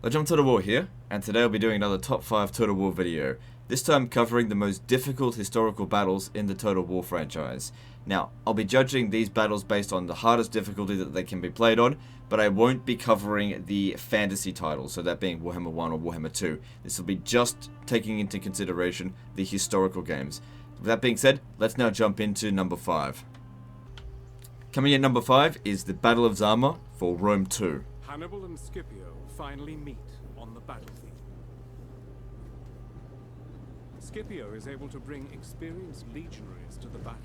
Legend Total War here, and today I'll be doing another top 5 Total War video, this time covering the most difficult historical battles in the Total War franchise. Now, I'll be judging these battles based on the hardest difficulty that they can be played on, but I won't be covering the fantasy titles, so that being Warhammer 1 or Warhammer 2. This will be just taking into consideration the historical games. With that being said, let's now jump into number 5. Coming in number 5 is the Battle of Zama for Rome 2. Hannibal and Scipio finally meet on the battlefield. Scipio is able to bring experienced legionaries to the battle.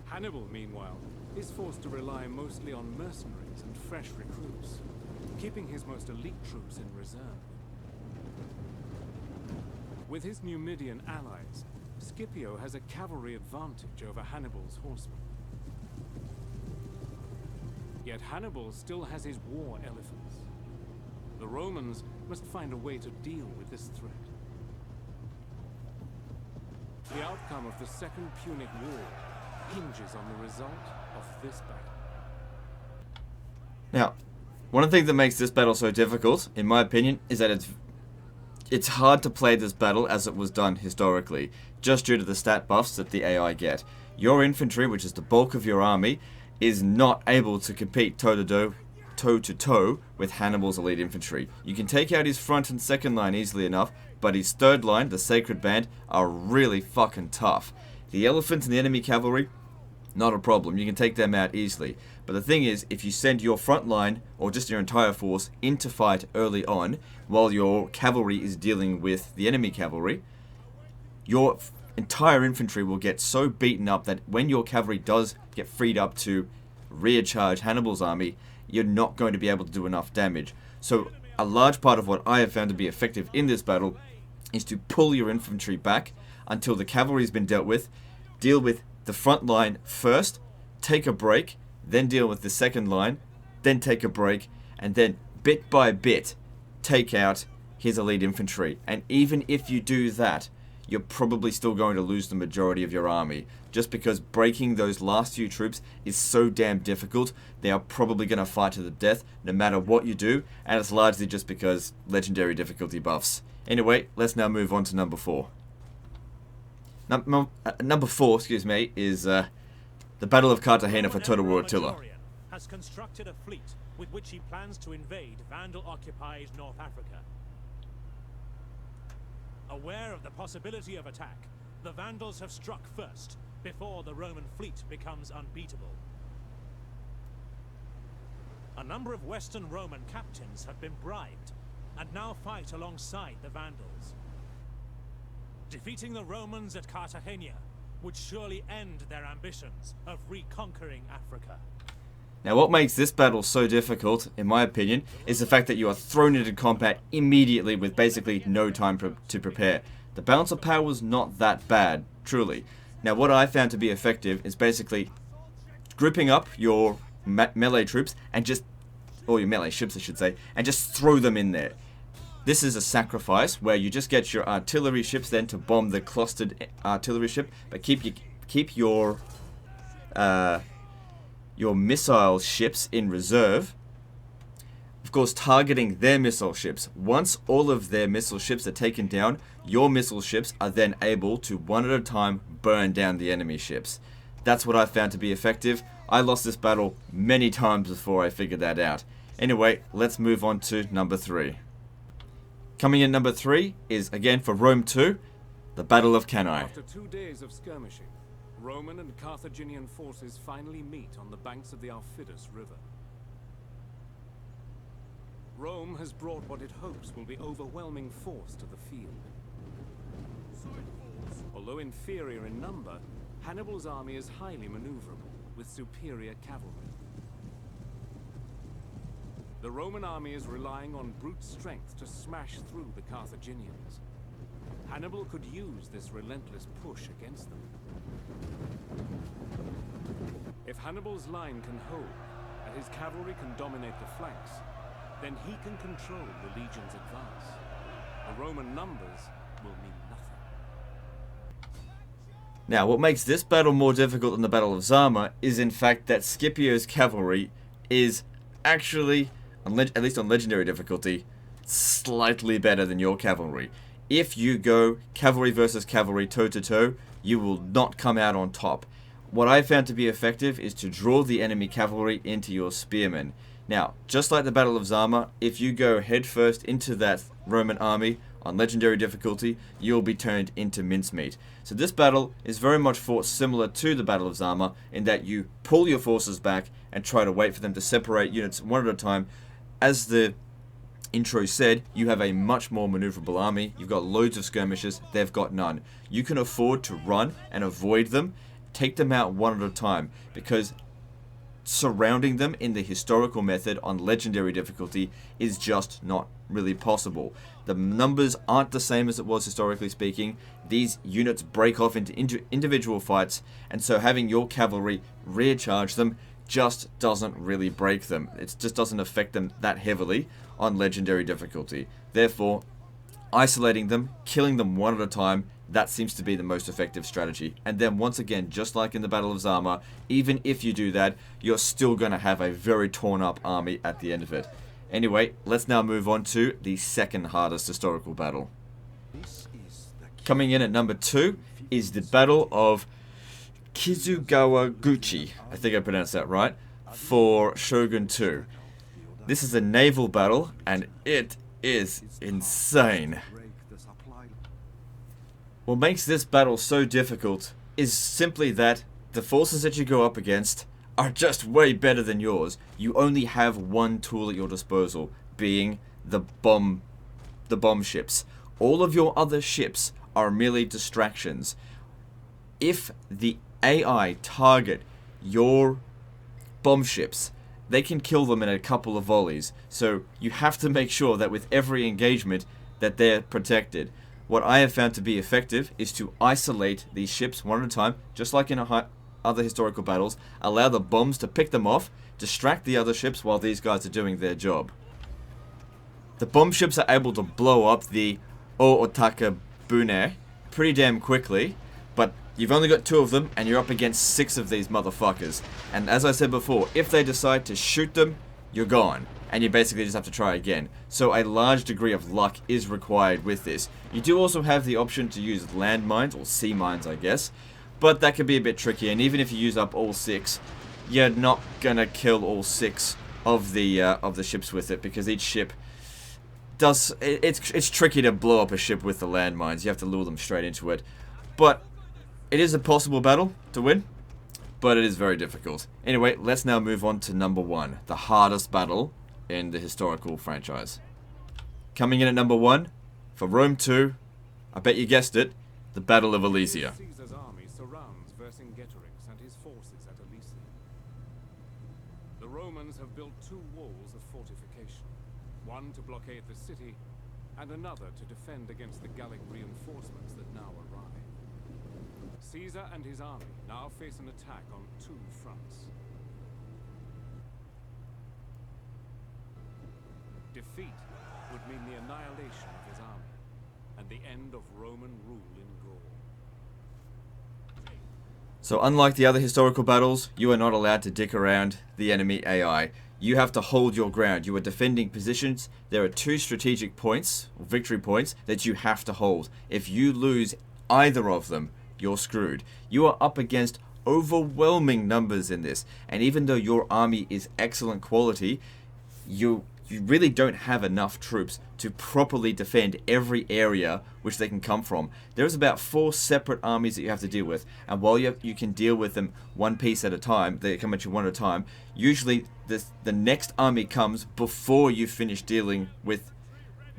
Hannibal, meanwhile, is forced to rely mostly on mercenaries and fresh recruits, keeping his most elite troops in reserve. With his Numidian allies, Scipio has a cavalry advantage over Hannibal's horsemen. Yet Hannibal still has his war elephants. The Romans must find a way to deal with this threat. The outcome of the Second Punic War hinges on the result of this battle. Now, one of the things that makes this battle so difficult, in my opinion, is that it's hard to play this battle as it was done historically, just due to the stat buffs that the AI get. Your infantry, which is the bulk of your army, is not able to compete toe-to-toe with Hannibal's elite infantry. You can take out his front and second line easily enough, but his third line, the Sacred Band, are really fucking tough. The elephants and the enemy cavalry, not a problem. You can take them out easily. But the thing is, if you send your front line, or just your entire force, into fight early on, while your cavalry is dealing with the enemy cavalry, your entire infantry will get so beaten up that when your cavalry does get freed up to rear charge Hannibal's army, you're not going to be able to do enough damage. So a large part of what I have found to be effective in this battle is to pull your infantry back until the cavalry has been dealt with, deal with the front line first, take a break, then deal with the second line, then take a break, and then bit by bit take out his elite infantry. And even if you do that, you're probably still going to lose the majority of your army, just because breaking those last few troops is so damn difficult. They are probably going to fight to the death no matter what you do, and it's largely just because legendary difficulty buffs. Anyway, let's now move on to number 4. Number 4, is the Battle of Cartagena for Total War Attila. Has constructed a fleet with which he plans to invade Vandal-occupied North Africa. Aware of the possibility of attack, the Vandals have struck first, before the Roman fleet becomes unbeatable. A number of Western Roman captains have been bribed, and now fight alongside the Vandals. Defeating the Romans at Cartagena would surely end their ambitions of reconquering Africa. Now, what makes this battle so difficult, in my opinion, is the fact that you are thrown into combat immediately with basically no time to prepare. The balance of power was not that bad, truly. Now, what I found to be effective is basically grouping up your melee troops and or your melee ships, I should say, and just throw them in there. This is a sacrifice where you just get your artillery ships then to bomb the clustered artillery ship, but keep your missile ships in reserve. Of course, targeting their missile ships. Once all of their missile ships are taken down, your missile ships are then able to, one at a time, burn down the enemy ships. That's what I found to be effective. I lost this battle many times before I figured that out. Anyway, let's move on to number 3. Coming in number 3 is, again for Rome 2, the Battle of Cannae. After 2 days of skirmishing, Roman and Carthaginian forces finally meet on the banks of the Aufidus River. Rome has brought what it hopes will be overwhelming force to the field. Although inferior in number, Hannibal's army is highly maneuverable, with superior cavalry. The Roman army is relying on brute strength to smash through the Carthaginians. Hannibal could use this relentless push against them. If Hannibal's line can hold, and his cavalry can dominate the flanks, then he can control the legion's advance. The Roman numbers will mean nothing. Now, what makes this battle more difficult than the Battle of Zama is in fact that Scipio's cavalry is actually at least on legendary difficulty, slightly better than your cavalry. If you go cavalry versus cavalry toe to toe, you will not come out on top. What I found to be effective is to draw the enemy cavalry into your spearmen. Now, just like the Battle of Zama, if you go headfirst into that Roman army on legendary difficulty, you'll be turned into mincemeat. So this battle is very much fought similar to the Battle of Zama in that you pull your forces back and try to wait for them to separate units one at a time. As the intro said, you have a much more maneuverable army. You've got loads of skirmishers, they've got none. You can afford to run and avoid them, take them out one at a time, because surrounding them in the historical method on legendary difficulty is just not really possible. The numbers aren't the same as it was historically speaking. These units break off into individual fights, and so having your cavalry rear charge them just doesn't really break them. It just doesn't affect them that heavily on legendary difficulty. Therefore, isolating them, killing them one at a time, that seems to be the most effective strategy. And then once again, just like in the Battle of Zama, even if you do that, you're still going to have a very torn up army at the end of it. Anyway, let's now move on to the second hardest historical battle. Coming in at number 2 is the Battle of Kizugawa-guchi, I think I pronounced that right, for Shogun 2. This is a naval battle, and it is insane. What makes this battle so difficult is simply that the forces that you go up against are just way better than yours. You only have one tool at your disposal, being the bomb ships. All of your other ships are merely distractions. If the AI target your bomb ships, they can kill them in a couple of volleys. So you have to make sure that with every engagement that they're protected. What I have found to be effective is to isolate these ships one at a time, just like in other historical battles, allow the bombs to pick them off, distract the other ships while these guys are doing their job. The bomb ships are able to blow up the O-Otaka Bune pretty damn quickly, but you've only got 2 of them and you're up against 6 of these motherfuckers. And as I said before, if they decide to shoot them, you're gone. And you basically just have to try again. So a large degree of luck is required with this. You do also have the option to use landmines, or sea mines I guess, but that could be a bit tricky, and even if you use up all 6, you're not gonna kill all 6 of the ships with it, because each ship does... It's tricky to blow up a ship with the landmines. You have to lure them straight into it. But it is a possible battle to win, but it is very difficult. Anyway, let's now move on to number 1, the hardest battle in the historical franchise. Coming in at number 1, for Rome 2, I bet you guessed it, the Battle of Alesia. Caesar's army surrounds Vercingetorix and his forces at Alesia. The Romans have built 2 walls of fortification, one to blockade the city, and another to defend against the Gallic reinforcements that now arrive. Caesar and his army now face an attack on 2 fronts. Defeat would mean the annihilation of his army, and the end of Roman rule in Gaul. So unlike the other historical battles, you are not allowed to dick around the enemy AI. You have to hold your ground. You are defending positions. There are 2 strategic points, or victory points, that you have to hold. If you lose either of them, you're screwed. You are up against overwhelming numbers in this, and even though your army is excellent quality, you really don't have enough troops to properly defend every area which they can come from. There's about 4 separate armies that you have to deal with, and while you can deal with them one piece at a time, they come at you one at a time, usually the next army comes before you finish dealing with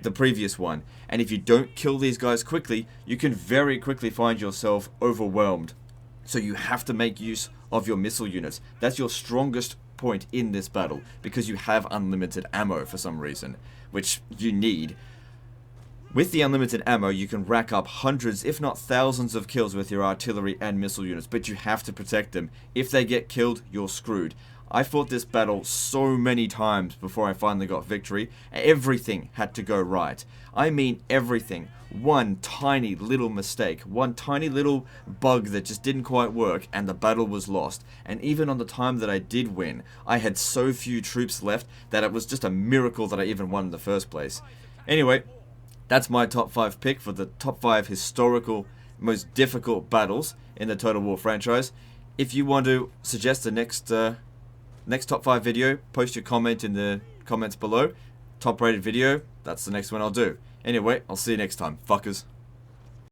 the previous one. And if you don't kill these guys quickly, you can very quickly find yourself overwhelmed. So you have to make use of your missile units. That's your strongest point in this battle, because you have unlimited ammo for some reason, which you need. With the unlimited ammo, you can rack up hundreds, if not thousands of kills with your artillery and missile units, but you have to protect them. If they get killed, you're screwed. I fought this battle so many times before I finally got victory. Everything had to go right. I mean everything. One tiny little mistake, one tiny little bug that just didn't quite work, and the battle was lost. And even on the time that I did win, I had so few troops left that it was just a miracle that I even won in the first place. Anyway, that's my top 5 pick for the top 5 historical, most difficult battles in the Total War franchise. If you want to suggest the next top 5 video, post your comment in the comments below. Top rated video, that's the next one I'll do. Anyway, I'll see you next time, fuckers.